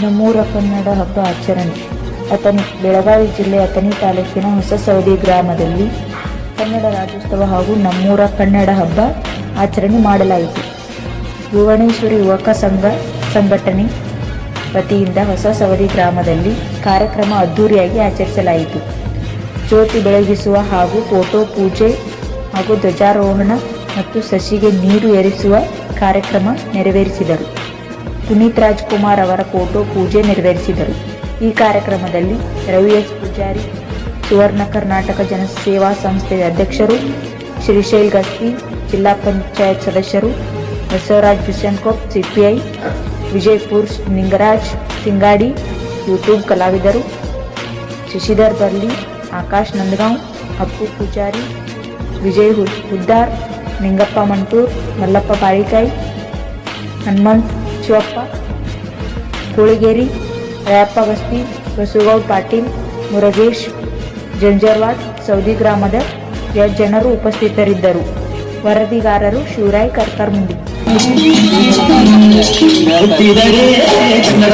ನಮ್ಮೂರ ಕನ್ನಡ ಹಬ್ಬ ಆಚರಣೆ. ಬೆಳಗಾವಿ ಜಿಲ್ಲೆ ಅಥಣಿ ತಾಲೂಕಿನ ಹೊಸಸವದಿ ಗ್ರಾಮದಲ್ಲಿ ಕನ್ನಡ ರಾಜ್ಯೋತ್ಸವ ಹಾಗೂ ನಮ್ಮೂರ ಕನ್ನಡ ಹಬ್ಬ ಆಚರಣೆ ಮಾಡಲಾಯಿತು. ಭುವನೇಶ್ವರಿ ಯುವಕ ಸಂಘಟನೆ ವತಿಯಿಂದ ಹೊಸಸವದಿ ಗ್ರಾಮದಲ್ಲಿ ಕಾರ್ಯಕ್ರಮ ಅದ್ದೂರಿಯಾಗಿ ಆಚರಿಸಲಾಯಿತು. ಜ್ಯೋತಿ ಬೆಳಗಿಸುವ ಹಾಗೂ ಫೋಟೋ ಪೂಜೆ ಹಾಗೂ ಧ್ವಜಾರೋಹಣ ಮತ್ತು ಸಸಿಗೆ ನೀರು ಎರಚುವ ಕಾರ್ಯಕ್ರಮ ನೆರವೇರಿಸಿದರು. ಪುನೀತ್ ರಾಜ್ಕುಮಾರ್ ಅವರ ಫೋಟೋ ಪೂಜೆ ನೆರವೇರಿಸಿದರು. ಈ ಕಾರ್ಯಕ್ರಮದಲ್ಲಿ ರವಿ ಎಸ್ ಪೂಜಾರಿ, ಸುವರ್ಣ ಕರ್ನಾಟಕ ಜನಸೇವಾ ಸಂಸ್ಥೆಯ ಅಧ್ಯಕ್ಷರು, ಶ್ರೀಶೈಲ್ ಗಸ್ತಿ, ಜಿಲ್ಲಾ ಪಂಚಾಯತ್ ಸದಸ್ಯರು, ಬಸವರಾಜ್ ಬಿಸನ್ಕೋಪ್, ಸಿಪಿಐ, ವಿಜಯಪುರ್ ನಿಂಗರಾಜ್ ಸಿಂಗಾಡಿ, ಯೂಟ್ಯೂಬ್ ಕಲಾವಿದರು, ಶಶಿಧರ್ ಬರ್ಲಿ, ಆಕಾಶ್ ನಂದಗಾಂವ್, ಅಪ್ಪು ಪೂಜಾರಿ, ವಿಜಯ್ ಹುದ್ದಾರ್, ನಿಂಗಪ್ಪ ಮಂಟೂರ್, ಮಲ್ಲಪ್ಪ ಬಾಳಿಕಾಯಿ, ಹನುಮಂತ್ ಶಿವಪ್ಪ ಕೋಳಿಗೇರಿ, ರಾಯಪ್ಪ ಗಸ್ತಿ, ಬಸವಗೌಡ್ ಪಾಟೀಲ್, ಮುರುಗೇಶ್ ಜಂಜರ್ವಾಡ್, ಸೌದಿ ಗ್ರಾಮದ ಜನರು ಉಪಸ್ಥಿತರಿದ್ದರು. ವರದಿಗಾರರು ಶಿವರಾಯ್ ಕರ್ಕರ್ಮುಂಡಿ. ಕನ್ನಡ